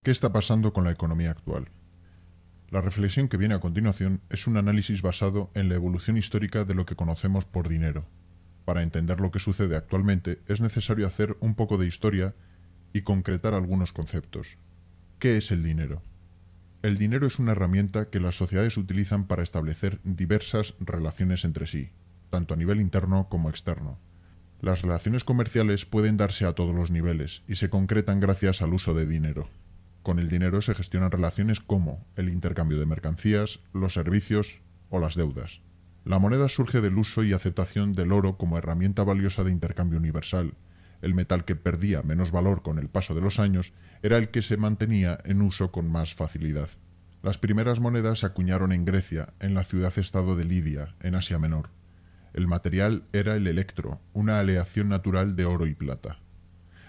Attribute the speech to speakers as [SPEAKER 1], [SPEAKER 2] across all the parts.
[SPEAKER 1] ¿Qué está pasando con la economía actual? La reflexión que viene a continuación es un análisis basado en la evolución histórica de lo que conocemos por dinero. Para entender lo que sucede actualmente es necesario hacer un poco de historia y concretar algunos conceptos. ¿Qué es el dinero? El dinero es una herramienta que las sociedades utilizan para establecer diversas relaciones entre sí, tanto a nivel interno como externo. Las relaciones comerciales pueden darse a todos los niveles y se concretan gracias al uso de dinero. Con el dinero se gestionan relaciones como el intercambio de mercancías, los servicios o las deudas. La moneda surge del uso y aceptación del oro como herramienta valiosa de intercambio universal. El metal que perdía menos valor con el paso de los años era el que se mantenía en uso con más facilidad. Las primeras monedas se acuñaron en Grecia, en la ciudad-estado de Lidia, en Asia Menor. El material era el electro, una aleación natural de oro y plata.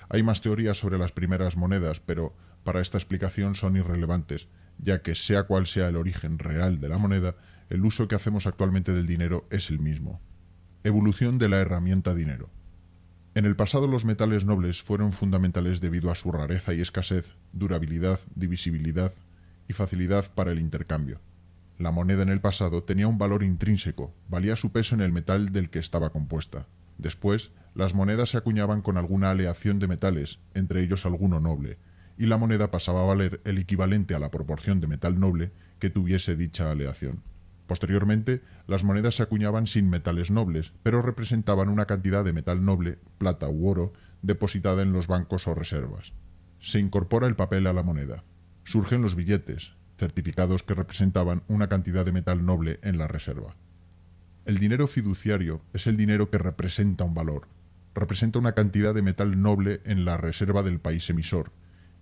[SPEAKER 1] Hay más teorías sobre las primeras monedas, pero para esta explicación son irrelevantes, ya que sea cual sea el origen real de la moneda, el uso que hacemos actualmente del dinero es el mismo. Evolución de la herramienta dinero. En el pasado los metales nobles fueron fundamentales debido a su rareza y escasez, durabilidad, divisibilidad y facilidad para el intercambio. La moneda en el pasado tenía un valor intrínseco, valía su peso en el metal del que estaba compuesta. Después, las monedas se acuñaban con alguna aleación de metales, entre ellos alguno noble, y la moneda pasaba a valer el equivalente a la proporción de metal noble que tuviese dicha aleación. Posteriormente, las monedas se acuñaban sin metales nobles, pero representaban una cantidad de metal noble, plata u oro, depositada en los bancos o reservas. Se incorpora el papel a la moneda. Surgen los billetes, certificados que representaban una cantidad de metal noble en la reserva. El dinero fiduciario es el dinero que representa un valor. Representa una cantidad de metal noble en la reserva del país emisor,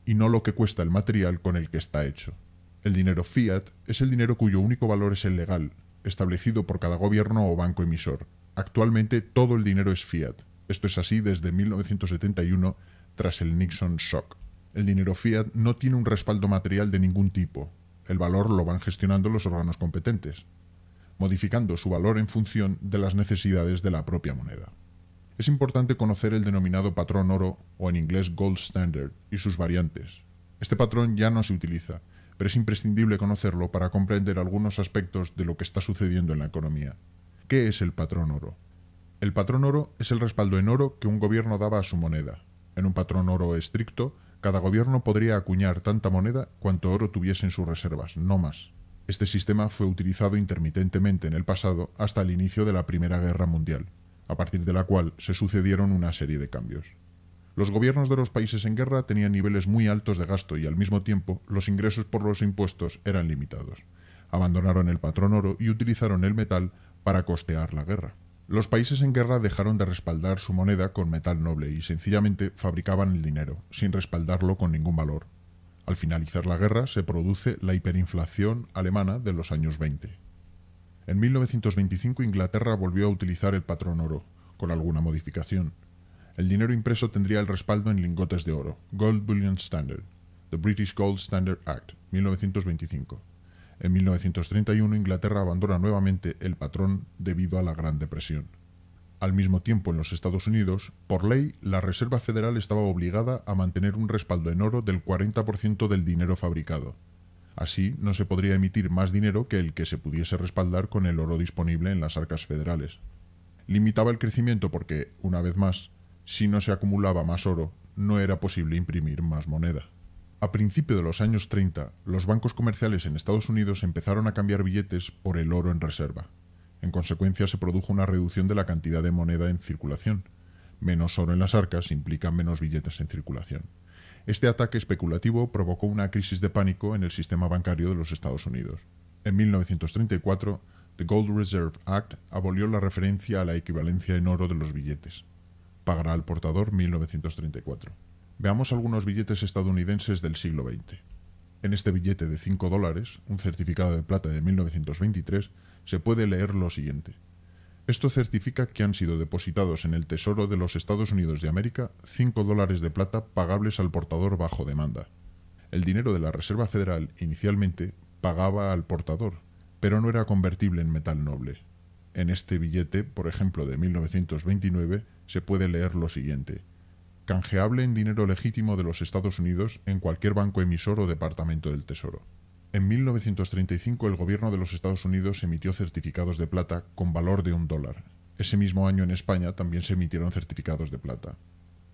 [SPEAKER 1] y no lo que cuesta el material con el que está hecho. El dinero fiat es el dinero cuyo único valor es el legal, establecido por cada gobierno o banco emisor. Actualmente todo el dinero es fiat. Esto es así desde 1971, tras el Nixon Shock. El dinero fiat no tiene un respaldo material de ningún tipo. El valor lo van gestionando los órganos competentes, modificando su valor en función de las necesidades de la propia moneda. Es importante conocer el denominado patrón oro, o en inglés gold standard, y sus variantes. Este patrón ya no se utiliza, pero es imprescindible conocerlo para comprender algunos aspectos de lo que está sucediendo en la economía. ¿Qué es el patrón oro? El patrón oro es el respaldo en oro que un gobierno daba a su moneda. En un patrón oro estricto, cada gobierno podría acuñar tanta moneda cuanto oro tuviese en sus reservas, no más. Este sistema fue utilizado intermitentemente en el pasado hasta el inicio de la Primera Guerra Mundial, a partir de la cual se sucedieron una serie de cambios. Los gobiernos de los países en guerra tenían niveles muy altos de gasto y al mismo tiempo los ingresos por los impuestos eran limitados. Abandonaron el patrón oro y utilizaron el metal para costear la guerra. Los países en guerra dejaron de respaldar su moneda con metal noble y sencillamente fabricaban el dinero, sin respaldarlo con ningún valor. Al finalizar la guerra se produce la hiperinflación alemana de los años 20. En 1925 Inglaterra volvió a utilizar el patrón oro, con alguna modificación. El dinero impreso tendría el respaldo en lingotes de oro, Gold Bullion Standard, The British Gold Standard Act, 1925. En 1931 Inglaterra abandona nuevamente el patrón debido a la Gran Depresión. Al mismo tiempo, en los Estados Unidos, por ley, la Reserva Federal estaba obligada a mantener un respaldo en oro del 40% del dinero fabricado. Así, no se podría emitir más dinero que el que se pudiese respaldar con el oro disponible en las arcas federales. Limitaba el crecimiento porque, una vez más, si no se acumulaba más oro, no era posible imprimir más moneda. A principios de los años 30, los bancos comerciales en Estados Unidos empezaron a cambiar billetes por el oro en reserva. En consecuencia, se produjo una reducción de la cantidad de moneda en circulación. Menos oro en las arcas implica menos billetes en circulación. Este ataque especulativo provocó una crisis de pánico en el sistema bancario de los Estados Unidos. En 1934, The Gold Reserve Act abolió la referencia a la equivalencia en oro de los billetes. Pagará al portador 1934. Veamos algunos billetes estadounidenses del siglo XX. En este billete de $5, un certificado de plata de 1923, se puede leer lo siguiente. Esto certifica que han sido depositados en el Tesoro de los Estados Unidos de América $5 de plata pagables al portador bajo demanda. El dinero de la Reserva Federal inicialmente pagaba al portador, pero no era convertible en metal noble. En este billete, por ejemplo de 1929, se puede leer lo siguiente. canjeable en dinero legítimo de los Estados Unidos en cualquier banco emisor o departamento del Tesoro. En 1935 el gobierno de los Estados Unidos emitió certificados de plata con valor de $1. Ese mismo año en España también se emitieron certificados de plata.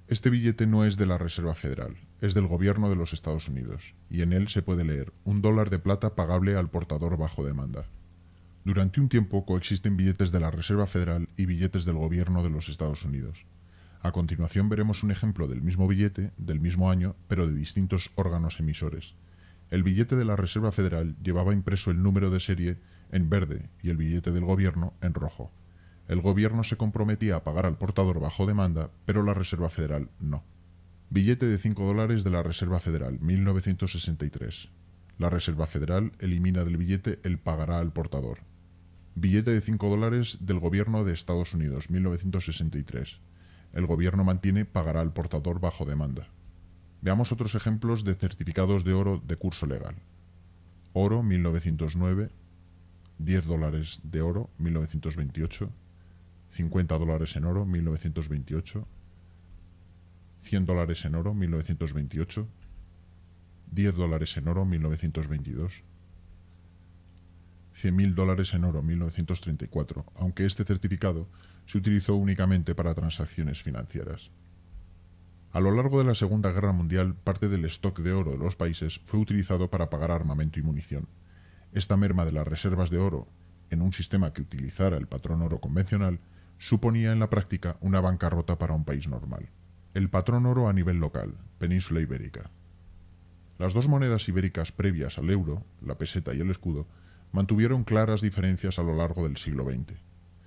[SPEAKER 1] Este billete no es de la Reserva Federal, es del gobierno de los Estados Unidos, y en él se puede leer $1 de plata pagable al portador bajo demanda. Durante un tiempo coexisten billetes de la Reserva Federal y billetes del gobierno de los Estados Unidos. A continuación veremos un ejemplo del mismo billete, del mismo año, pero de distintos órganos emisores. El billete de la Reserva Federal llevaba impreso el número de serie en verde y el billete del gobierno en rojo. El gobierno se comprometía a pagar al portador bajo demanda, pero la Reserva Federal no. Billete de $5 de la Reserva Federal, 1963. La Reserva Federal elimina del billete el pagará al portador. Billete de $5 del gobierno de Estados Unidos, 1963. El gobierno mantiene pagará al portador bajo demanda. Veamos otros ejemplos de certificados de oro de curso legal. Oro, 1909. $10 de oro, 1928. $50 en oro, 1928. $100 en oro, 1928. $10 en oro, 1922. $100.000 en oro, 1934, aunque este certificado se utilizó únicamente para transacciones financieras. A lo largo de la Segunda Guerra Mundial, parte del stock de oro de los países fue utilizado para pagar armamento y munición. Esta merma de las reservas de oro, en un sistema que utilizara el patrón oro convencional, suponía en la práctica una bancarrota para un país normal. El patrón oro a nivel local, península ibérica. Las dos monedas ibéricas previas al euro, la peseta y el escudo, mantuvieron claras diferencias a lo largo del siglo XX.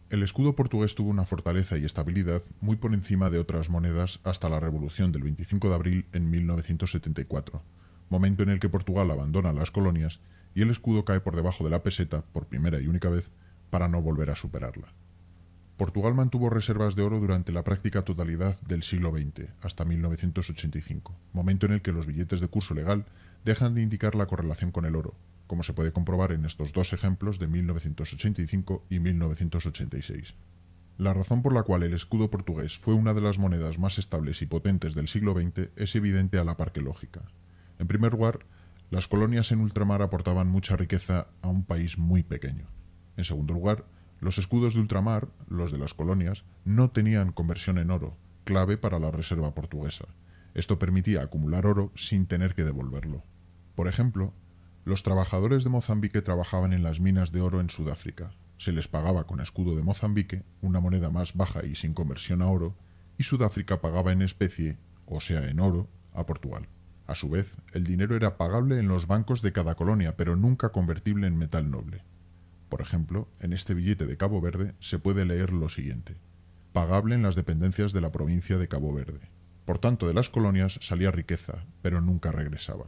[SPEAKER 1] El escudo portugués tuvo una fortaleza y estabilidad muy por encima de otras monedas hasta la Revolución del 25 de abril en 1974, momento en el que Portugal abandona las colonias y el escudo cae por debajo de la peseta por primera y única vez para no volver a superarla. Portugal mantuvo reservas de oro durante la práctica totalidad del siglo XX, hasta 1985, momento en el que los billetes de curso legal dejan de indicar la correlación con el oro, como se puede comprobar en estos dos ejemplos de 1985 y 1986. La razón por la cual el escudo portugués fue una de las monedas más estables y potentes del siglo XX es evidente a la par que lógica. En primer lugar, las colonias en ultramar aportaban mucha riqueza a un país muy pequeño. En segundo lugar, los escudos de ultramar, los de las colonias, no tenían conversión en oro, clave para la reserva portuguesa. Esto permitía acumular oro sin tener que devolverlo. Por ejemplo, los trabajadores de Mozambique trabajaban en las minas de oro en Sudáfrica. Se les pagaba con escudo de Mozambique, una moneda más baja y sin conversión a oro, y Sudáfrica pagaba en especie, o sea en oro, a Portugal. A su vez, el dinero era pagable en los bancos de cada colonia, pero nunca convertible en metal noble. Por ejemplo, en este billete de Cabo Verde se puede leer lo siguiente: pagable en las dependencias de la provincia de Cabo Verde. Por tanto, de las colonias salía riqueza, pero nunca regresaba.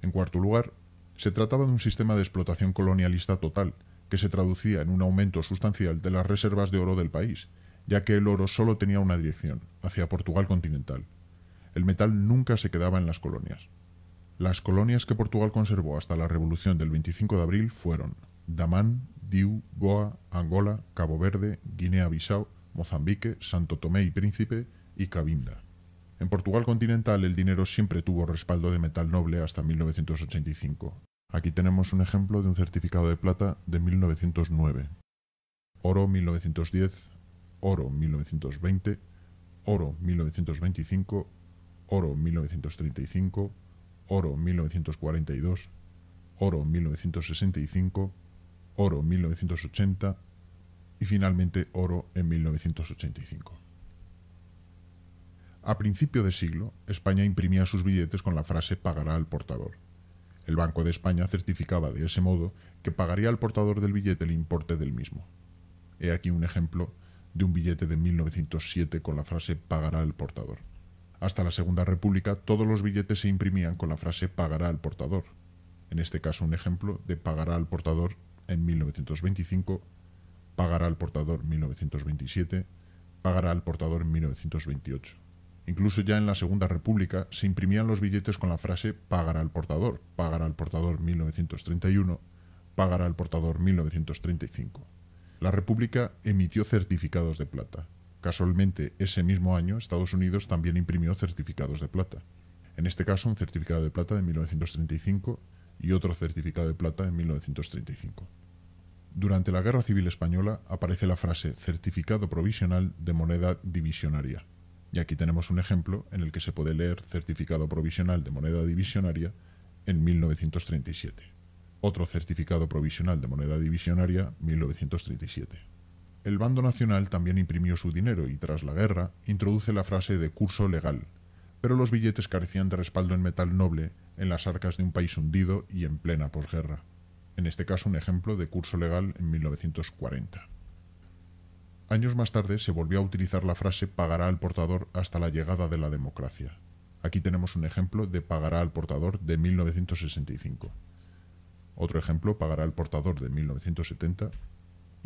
[SPEAKER 1] En cuarto lugar, se trataba de un sistema de explotación colonialista total, que se traducía en un aumento sustancial de las reservas de oro del país, ya que el oro solo tenía una dirección, hacia Portugal continental. El metal nunca se quedaba en las colonias. Las colonias que Portugal conservó hasta la Revolución del 25 de abril fueron Damán, Diu, Goa, Angola, Cabo Verde, Guinea-Bissau, Mozambique, Santo Tomé y Príncipe y Cabinda. En Portugal continental el dinero siempre tuvo respaldo de metal noble hasta 1985. Aquí tenemos un ejemplo de un certificado de plata de 1909. Oro 1910, oro 1920, oro 1925, oro 1935, oro 1942, oro 1965, oro 1980 y finalmente oro en 1985. A principio de siglo, España imprimía sus billetes con la frase pagará al portador. El Banco de España certificaba de ese modo que pagaría al portador del billete el importe del mismo. He aquí un ejemplo de un billete de 1907 con la frase pagará al portador. Hasta la Segunda República todos los billetes se imprimían con la frase pagará al portador. En este caso un ejemplo de pagará al portador en 1925, pagará al portador 1927, pagará al portador en 1928. Incluso ya en la Segunda República se imprimían los billetes con la frase pagará al portador 1931, pagará al portador 1935. La República emitió certificados de plata. Casualmente, ese mismo año, Estados Unidos también imprimió certificados de plata. En este caso, un certificado de plata en 1935 y otro certificado de plata en 1935. Durante la Guerra Civil Española aparece la frase certificado provisional de moneda divisionaria. Y aquí tenemos un ejemplo en el que se puede leer certificado provisional de moneda divisionaria en 1937. Otro certificado provisional de moneda divisionaria, 1937. El bando nacional también imprimió su dinero y tras la guerra introduce la frase de curso legal, pero los billetes carecían de respaldo en metal noble en las arcas de un país hundido y en plena posguerra. En este caso un ejemplo de curso legal en 1940. Años más tarde se volvió a utilizar la frase pagará al portador hasta la llegada de la democracia. Aquí tenemos un ejemplo de pagará al portador de 1965. Otro ejemplo, pagará al portador de 1970.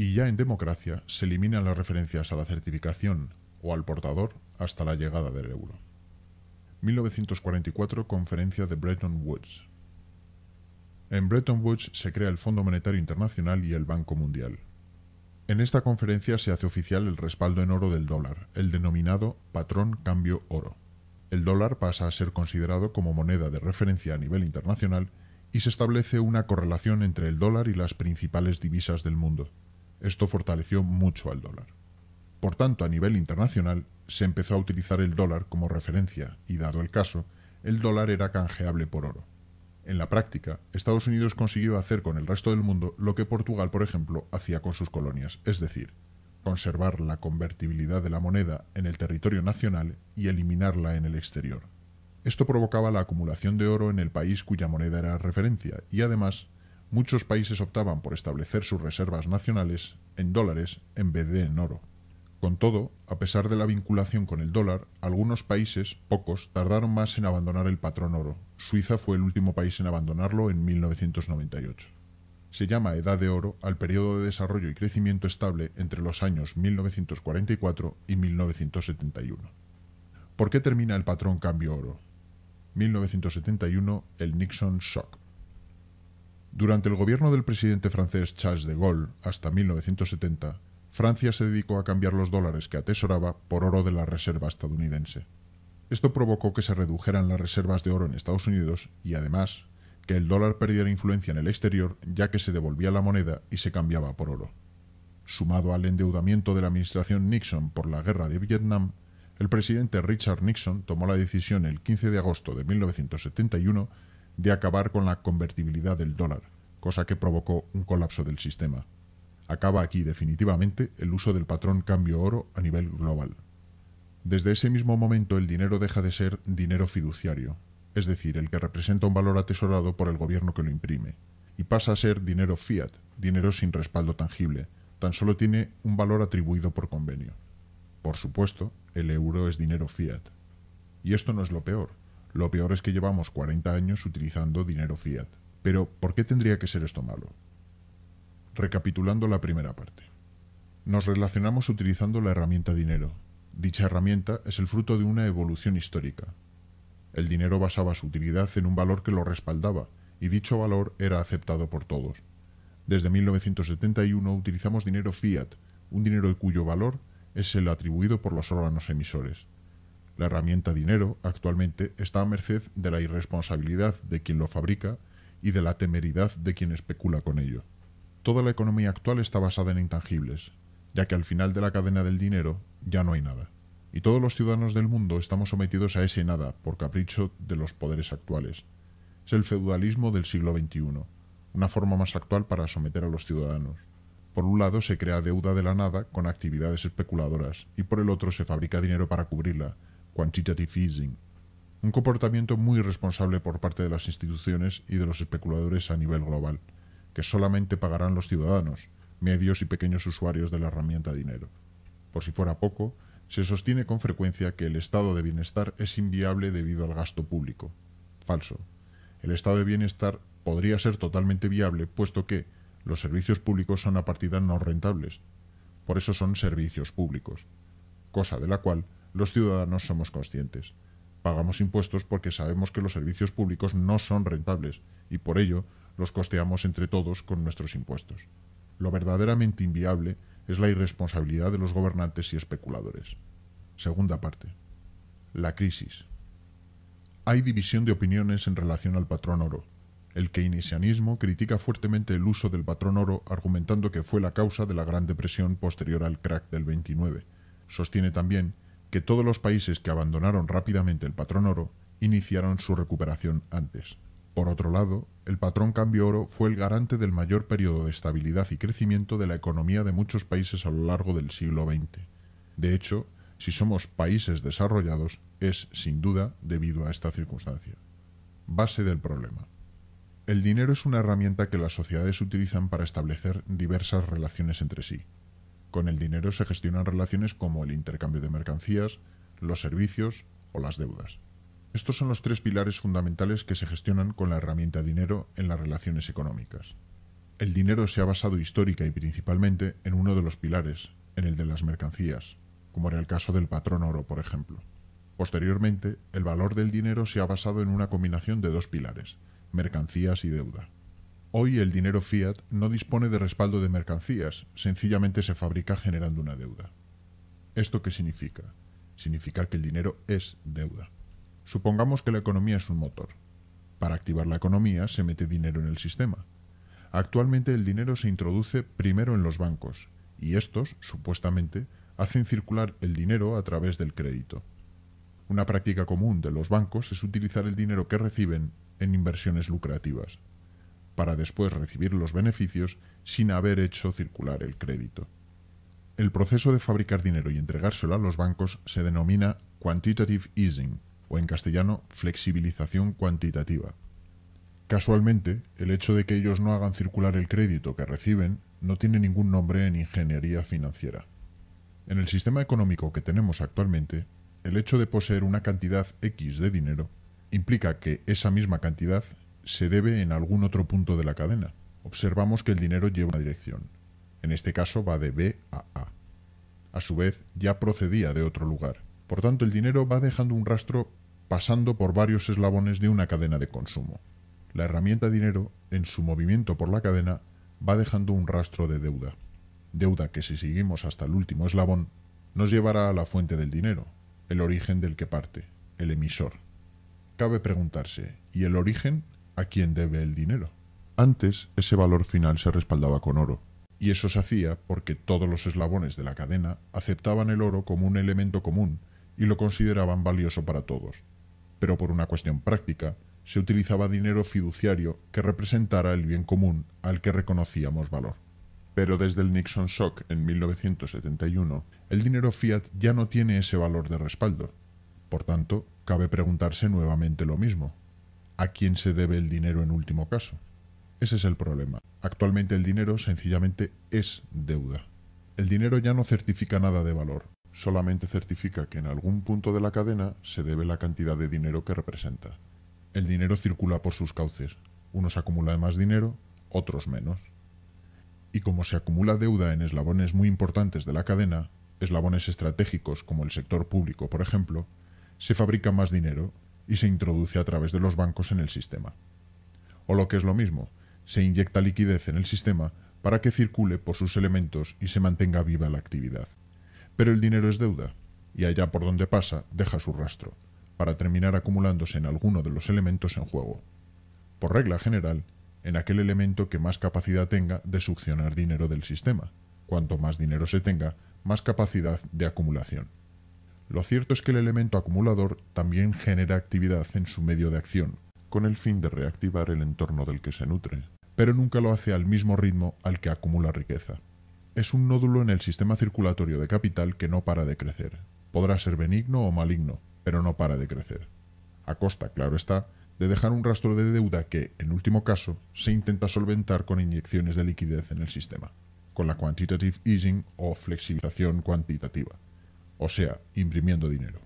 [SPEAKER 1] Y ya en democracia se eliminan las referencias a la certificación o al portador hasta la llegada del euro. 1944, Conferencia de Bretton Woods. En Bretton Woods se crea el Fondo Monetario Internacional y el Banco Mundial. En esta conferencia se hace oficial el respaldo en oro del dólar, el denominado patrón cambio oro. El dólar pasa a ser considerado como moneda de referencia a nivel internacional y se establece una correlación entre el dólar y las principales divisas del mundo. Esto fortaleció mucho al dólar. Por tanto, a nivel internacional, se empezó a utilizar el dólar como referencia y, dado el caso, el dólar era canjeable por oro. En la práctica, Estados Unidos consiguió hacer con el resto del mundo lo que Portugal, por ejemplo, hacía con sus colonias, es decir, conservar la convertibilidad de la moneda en el territorio nacional y eliminarla en el exterior. Esto provocaba la acumulación de oro en el país cuya moneda era referencia y, además, muchos países optaban por establecer sus reservas nacionales en dólares en vez de en oro. Con todo, a pesar de la vinculación con el dólar, algunos países, pocos, tardaron más en abandonar el patrón oro. Suiza fue el último país en abandonarlo en 1998. Se llama Edad de Oro al periodo de desarrollo y crecimiento estable entre los años 1944 y 1971. ¿Por qué termina el patrón cambio oro? 1971, el Nixon Shock. Durante el gobierno del presidente francés Charles de Gaulle, hasta 1970, Francia se dedicó a cambiar los dólares que atesoraba por oro de la reserva estadounidense. Esto provocó que se redujeran las reservas de oro en Estados Unidos y, además, que el dólar perdiera influencia en el exterior ya que se devolvía la moneda y se cambiaba por oro. Sumado al endeudamiento de la administración Nixon por la guerra de Vietnam, el presidente Richard Nixon tomó la decisión el 15 de agosto de 1971 de acabar con la convertibilidad del dólar, cosa que provocó un colapso del sistema. Acaba aquí definitivamente el uso del patrón cambio oro a nivel global. Desde ese mismo momento el dinero deja de ser dinero fiduciario, es decir, el que representa un valor atesorado por el gobierno que lo imprime, y pasa a ser dinero fiat, dinero sin respaldo tangible, tan solo tiene un valor atribuido por convenio. Por supuesto, el euro es dinero fiat. Y esto no es lo peor. Lo peor es que llevamos 40 años utilizando dinero fiat. Pero, ¿por qué tendría que ser esto malo? Recapitulando la primera parte. Nos relacionamos utilizando la herramienta dinero. Dicha herramienta es el fruto de una evolución histórica. El dinero basaba su utilidad en un valor que lo respaldaba, y dicho valor era aceptado por todos. Desde 1971 utilizamos dinero fiat, un dinero cuyo valor es el atribuido por los órganos emisores. La herramienta dinero actualmente está a merced de la irresponsabilidad de quien lo fabrica y de la temeridad de quien especula con ello. Toda la economía actual está basada en intangibles, ya que al final de la cadena del dinero ya no hay nada. Y todos los ciudadanos del mundo estamos sometidos a ese nada por capricho de los poderes actuales. Es el feudalismo del siglo XXI, una forma más actual para someter a los ciudadanos. Por un lado se crea deuda de la nada con actividades especuladoras y por el otro se fabrica dinero para cubrirla, quantitative easing. Un comportamiento muy irresponsable por parte de las instituciones y de los especuladores a nivel global, que solamente pagarán los ciudadanos, medios y pequeños usuarios de la herramienta dinero. Por si fuera poco, se sostiene con frecuencia que el estado de bienestar es inviable debido al gasto público. Falso. El estado de bienestar podría ser totalmente viable, puesto que los servicios públicos son a partida no rentables. Por eso son servicios públicos, cosa de la cual los ciudadanos somos conscientes. Pagamos impuestos porque sabemos que los servicios públicos no son rentables y por ello los costeamos entre todos con nuestros impuestos. Lo verdaderamente inviable es la irresponsabilidad de los gobernantes y especuladores. Segunda parte. La crisis. Hay división de opiniones en relación al patrón oro. El keynesianismo critica fuertemente el uso del patrón oro, argumentando que fue la causa de la Gran Depresión posterior al crack del 29. Sostiene también que todos los países que abandonaron rápidamente el patrón oro iniciaron su recuperación antes. Por otro lado, el patrón cambio oro fue el garante del mayor periodo de estabilidad y crecimiento de la economía de muchos países a lo largo del siglo XX. De hecho, si somos países desarrollados, es, sin duda, debido a esta circunstancia. Base del problema. El dinero es una herramienta que las sociedades utilizan para establecer diversas relaciones entre sí. Con el dinero se gestionan relaciones como el intercambio de mercancías, los servicios o las deudas. Estos son los tres pilares fundamentales que se gestionan con la herramienta dinero en las relaciones económicas. El dinero se ha basado histórica y principalmente en uno de los pilares, en el de las mercancías, como era el caso del patrón oro, por ejemplo. Posteriormente, el valor del dinero se ha basado en una combinación de dos pilares, mercancías y deuda. Hoy el dinero fiat no dispone de respaldo de mercancías, sencillamente se fabrica generando una deuda. ¿Esto qué significa? Significa que el dinero es deuda. Supongamos que la economía es un motor. Para activar la economía se mete dinero en el sistema. Actualmente el dinero se introduce primero en los bancos, y estos, supuestamente, hacen circular el dinero a través del crédito. Una práctica común de los bancos es utilizar el dinero que reciben en inversiones lucrativas, para después recibir los beneficios sin haber hecho circular el crédito. El proceso de fabricar dinero y entregárselo a los bancos se denomina quantitative easing, o en castellano, flexibilización cuantitativa. Casualmente, el hecho de que ellos no hagan circular el crédito que reciben no tiene ningún nombre en ingeniería financiera. En el sistema económico que tenemos actualmente, el hecho de poseer una cantidad X de dinero implica que esa misma cantidad se debe en algún otro punto de la cadena. Observamos que el dinero lleva una dirección. En este caso va de B a A. A su vez, ya procedía de otro lugar. Por tanto, el dinero va dejando un rastro pasando por varios eslabones de una cadena de consumo. La herramienta dinero, en su movimiento por la cadena, va dejando un rastro de deuda. Deuda que, si seguimos hasta el último eslabón, nos llevará a la fuente del dinero, el origen del que parte, el emisor. Cabe preguntarse, ¿y el origen a quién debe el dinero? Antes, ese valor final se respaldaba con oro, y eso se hacía porque todos los eslabones de la cadena aceptaban el oro como un elemento común y lo consideraban valioso para todos. Pero por una cuestión práctica, se utilizaba dinero fiduciario que representara el bien común al que reconocíamos valor. Pero desde el Nixon Shock en 1971, el dinero fiat ya no tiene ese valor de respaldo. Por tanto, cabe preguntarse nuevamente lo mismo. ¿A quién se debe el dinero en último caso? Ese es el problema. Actualmente el dinero sencillamente es deuda. El dinero ya no certifica nada de valor, solamente certifica que en algún punto de la cadena se debe la cantidad de dinero que representa. El dinero circula por sus cauces. Unos acumulan más dinero, otros menos. Y como se acumula deuda en eslabones muy importantes de la cadena, eslabones estratégicos como el sector público, por ejemplo, se fabrica más dinero y se introduce a través de los bancos en el sistema. O lo que es lo mismo, se inyecta liquidez en el sistema para que circule por sus elementos y se mantenga viva la actividad. Pero el dinero es deuda, y allá por donde pasa deja su rastro, para terminar acumulándose en alguno de los elementos en juego. Por regla general, en aquel elemento que más capacidad tenga de succionar dinero del sistema. Cuanto más dinero se tenga, más capacidad de acumulación. Lo cierto es que el elemento acumulador también genera actividad en su medio de acción, con el fin de reactivar el entorno del que se nutre, pero nunca lo hace al mismo ritmo al que acumula riqueza. Es un nódulo en el sistema circulatorio de capital que no para de crecer. Podrá ser benigno o maligno, pero no para de crecer. A costa, claro está, de dejar un rastro de deuda que, en último caso, se intenta solventar con inyecciones de liquidez en el sistema, con la quantitative easing o flexibilización cuantitativa, o sea, imprimiendo dinero.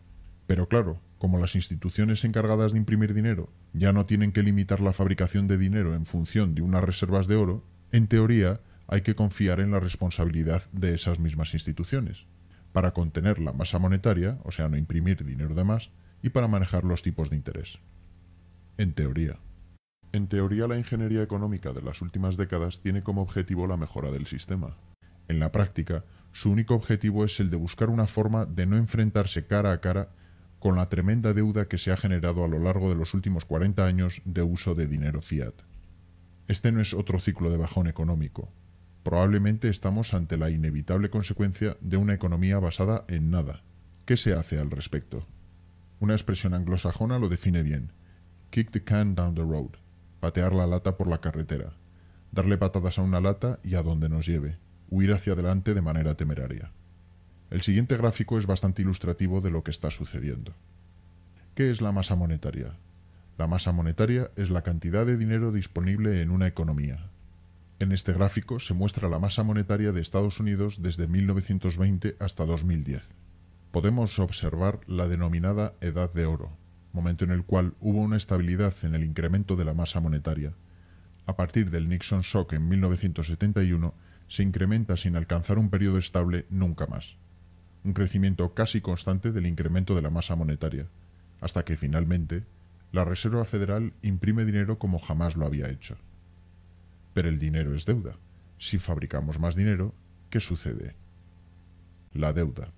[SPEAKER 1] Pero claro, como las instituciones encargadas de imprimir dinero ya no tienen que limitar la fabricación de dinero en función de unas reservas de oro, en teoría hay que confiar en la responsabilidad de esas mismas instituciones, para contener la masa monetaria, o sea, no imprimir dinero de más, y para manejar los tipos de interés. En teoría. En teoría, la ingeniería económica de las últimas décadas tiene como objetivo la mejora del sistema. En la práctica, Su único objetivo es el de buscar una forma de no enfrentarse cara a cara con la tremenda deuda que se ha generado a lo largo de los últimos 40 años de uso de dinero fiat. Este no es otro ciclo de bajón económico. Probablemente estamos ante la inevitable consecuencia de una economía basada en nada. ¿Qué se hace al respecto? Una expresión anglosajona lo define bien. Kick the can down the road. Patear la lata por la carretera. Darle patadas a una lata y a donde nos lleve. Huir hacia adelante de manera temeraria. El siguiente gráfico es bastante ilustrativo de lo que está sucediendo. ¿Qué es la masa monetaria? La masa monetaria es la cantidad de dinero disponible en una economía. En este gráfico se muestra la masa monetaria de Estados Unidos desde 1920 hasta 2010. Podemos observar la denominada Edad de Oro, momento en el cual hubo una estabilidad en el incremento de la masa monetaria. A partir del Nixon Shock en 1971, se incrementa sin alcanzar un periodo estable nunca más. Un crecimiento casi constante del incremento de la masa monetaria, hasta que finalmente la Reserva Federal imprime dinero como jamás lo había hecho. Pero el dinero es deuda. Si fabricamos más dinero, ¿qué sucede? La deuda.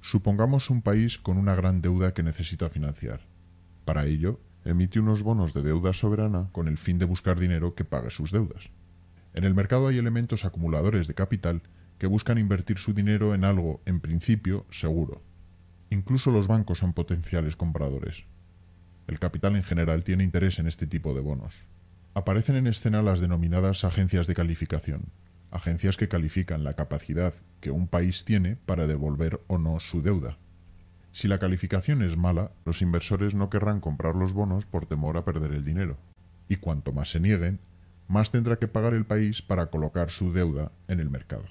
[SPEAKER 1] Supongamos un país con una gran deuda que necesita financiar. Para ello, emite unos bonos de deuda soberana con el fin de buscar dinero que pague sus deudas. En el mercado hay elementos acumuladores de capital que buscan invertir su dinero en algo, en principio, seguro. Incluso los bancos son potenciales compradores. El capital en general tiene interés en este tipo de bonos. Aparecen en escena las denominadas agencias de calificación, agencias que califican la capacidad que un país tiene para devolver o no su deuda. Si la calificación es mala, los inversores no querrán comprar los bonos por temor a perder el dinero, y cuanto más se nieguen, más tendrá que pagar el país para colocar su deuda en el mercado.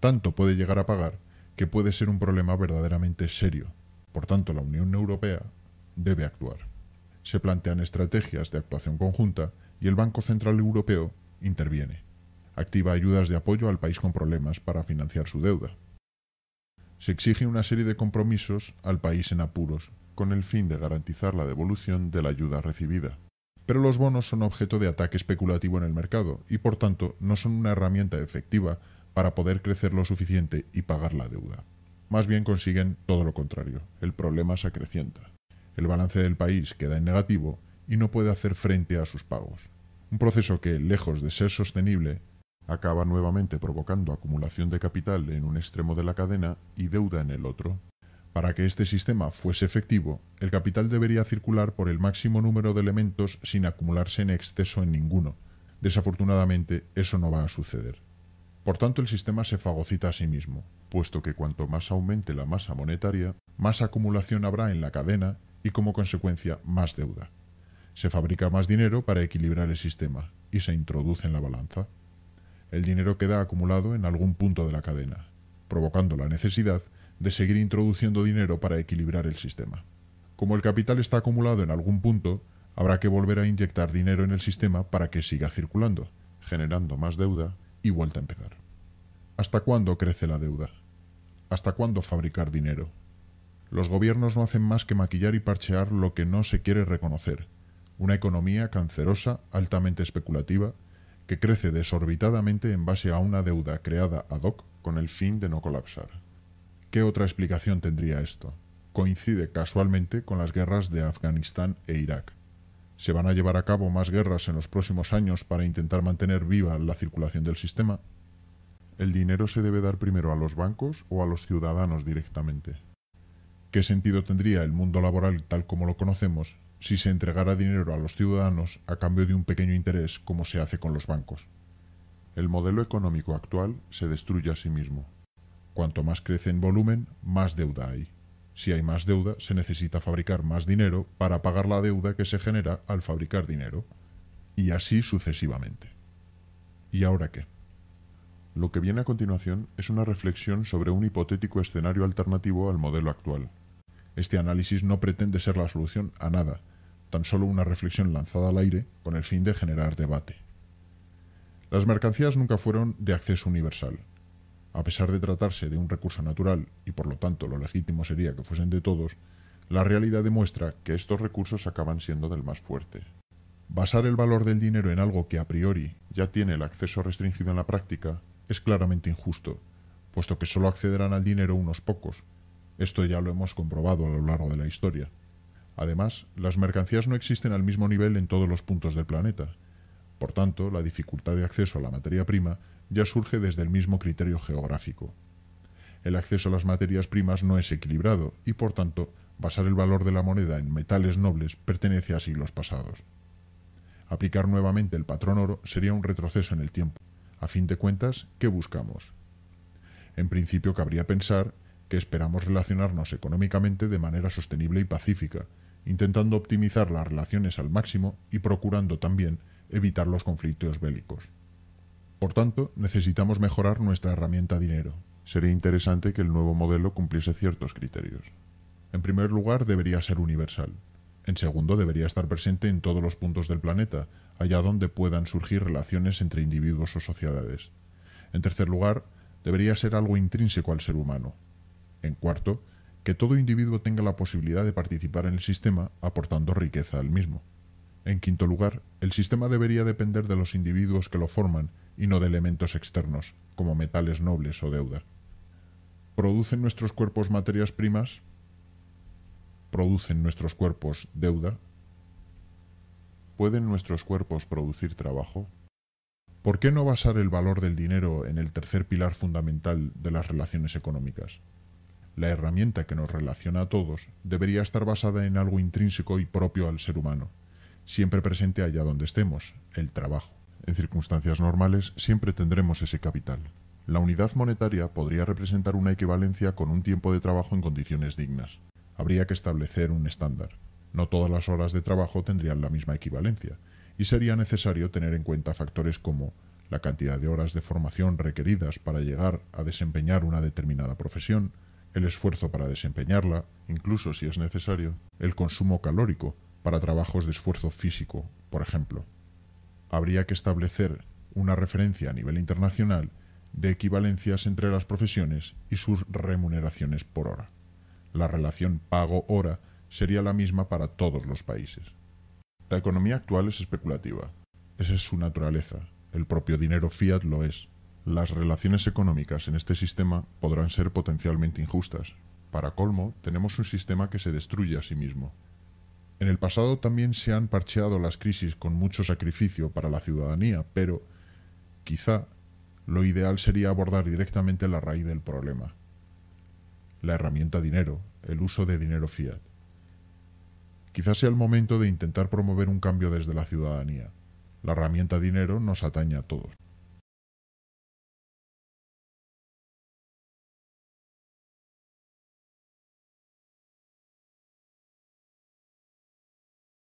[SPEAKER 1] Tanto puede llegar a pagar que puede ser un problema verdaderamente serio. Por tanto, la Unión Europea debe actuar. Se plantean estrategias de actuación conjunta y el Banco Central Europeo interviene. Activa ayudas de apoyo al país con problemas para financiar su deuda. Se exige una serie de compromisos al país en apuros con el fin de garantizar la devolución de la ayuda recibida. Pero los bonos son objeto de ataque especulativo en el mercado y por tanto no son una herramienta efectiva para poder crecer lo suficiente y pagar la deuda. Más bien consiguen todo lo contrario. El problema se acrecienta. El balance del país queda en negativo y no puede hacer frente a sus pagos. Un proceso que, lejos de ser sostenible, acaba nuevamente provocando acumulación de capital en un extremo de la cadena y deuda en el otro. Para que este sistema fuese efectivo, el capital debería circular por el máximo número de elementos sin acumularse en exceso en ninguno. Desafortunadamente, eso no va a suceder. Por tanto, el sistema se fagocita a sí mismo, puesto que cuanto más aumente la masa monetaria, más acumulación habrá en la cadena y como consecuencia más deuda. Se fabrica más dinero para equilibrar el sistema y se introduce en la balanza. El dinero queda acumulado en algún punto de la cadena, provocando la necesidad de seguir introduciendo dinero para equilibrar el sistema. Como el capital está acumulado en algún punto, habrá que volver a inyectar dinero en el sistema para que siga circulando, generando más deuda y vuelta a empezar. ¿Hasta cuándo crece la deuda? ¿Hasta cuándo fabricar dinero? Los gobiernos no hacen más que maquillar y parchear lo que no se quiere reconocer. Una economía cancerosa, altamente especulativa, que crece desorbitadamente en base a una deuda creada ad hoc con el fin de no colapsar. ¿Qué otra explicación tendría esto? Coincide casualmente con las guerras de Afganistán e Irak. ¿Se van a llevar a cabo más guerras en los próximos años para intentar mantener viva la circulación del sistema? ¿El dinero se debe dar primero a los bancos o a los ciudadanos directamente? ¿Qué sentido tendría el mundo laboral tal como lo conocemos si se entregara dinero a los ciudadanos a cambio de un pequeño interés como se hace con los bancos? El modelo económico actual se destruye a sí mismo. Cuanto más crece en volumen, más deuda hay. Si hay más deuda, se necesita fabricar más dinero para pagar la deuda que se genera al fabricar dinero. Y así sucesivamente. ¿Y ahora qué? Lo que viene a continuación es una reflexión sobre un hipotético escenario alternativo al modelo actual. Este análisis no pretende ser la solución a nada, tan solo una reflexión lanzada al aire con el fin de generar debate. Las mercancías nunca fueron de acceso universal. A pesar de tratarse de un recurso natural, y por lo tanto lo legítimo sería que fuesen de todos, la realidad demuestra que estos recursos acaban siendo del más fuerte. Basar el valor del dinero en algo que a priori ya tiene el acceso restringido en la práctica es claramente injusto, puesto que solo accederán al dinero unos pocos. Esto ya lo hemos comprobado a lo largo de la historia. Además, las mercancías no existen al mismo nivel en todos los puntos del planeta. Por tanto, la dificultad de acceso a la materia prima ya surge desde el mismo criterio geográfico. El acceso a las materias primas no es equilibrado y, por tanto, basar el valor de la moneda en metales nobles pertenece a siglos pasados. Aplicar nuevamente el patrón oro sería un retroceso en el tiempo. A fin de cuentas, ¿qué buscamos? En principio, cabría pensar que esperamos relacionarnos económicamente de manera sostenible y pacífica, intentando optimizar las relaciones al máximo y procurando también evitar los conflictos bélicos. Por tanto, necesitamos mejorar nuestra herramienta dinero. Sería interesante que el nuevo modelo cumpliese ciertos criterios. En primer lugar, debería ser universal. En segundo, debería estar presente en todos los puntos del planeta, allá donde puedan surgir relaciones entre individuos o sociedades. En tercer lugar, debería ser algo intrínseco al ser humano. En cuarto, que todo individuo tenga la posibilidad de participar en el sistema aportando riqueza al mismo. En quinto lugar, el sistema debería depender de los individuos que lo forman y no de elementos externos, como metales nobles o deuda. ¿Producen nuestros cuerpos materias primas? ¿Producen nuestros cuerpos deuda? ¿Pueden nuestros cuerpos producir trabajo? ¿Por qué no basar el valor del dinero en el tercer pilar fundamental de las relaciones económicas? La herramienta que nos relaciona a todos debería estar basada en algo intrínseco y propio al ser humano, siempre presente allá donde estemos, el trabajo. En circunstancias normales siempre tendremos ese capital. La unidad monetaria podría representar una equivalencia con un tiempo de trabajo en condiciones dignas. Habría que establecer un estándar. No todas las horas de trabajo tendrían la misma equivalencia, y sería necesario tener en cuenta factores como la cantidad de horas de formación requeridas para llegar a desempeñar una determinada profesión, el esfuerzo para desempeñarla, incluso si es necesario, el consumo calórico para trabajos de esfuerzo físico, por ejemplo. Habría que establecer una referencia a nivel internacional de equivalencias entre las profesiones y sus remuneraciones por hora. La relación pago-hora sería la misma para todos los países. La economía actual es especulativa. Esa es su naturaleza. El propio dinero fiat lo es. Las relaciones económicas en este sistema podrán ser potencialmente injustas. Para colmo, tenemos un sistema que se destruye a sí mismo. En el pasado también se han parcheado las crisis con mucho sacrificio para la ciudadanía, pero quizá lo ideal sería abordar directamente la raíz del problema. La herramienta dinero, el uso de dinero fiat. Quizás sea el momento de intentar promover un cambio desde la ciudadanía. La herramienta dinero nos atañe a todos.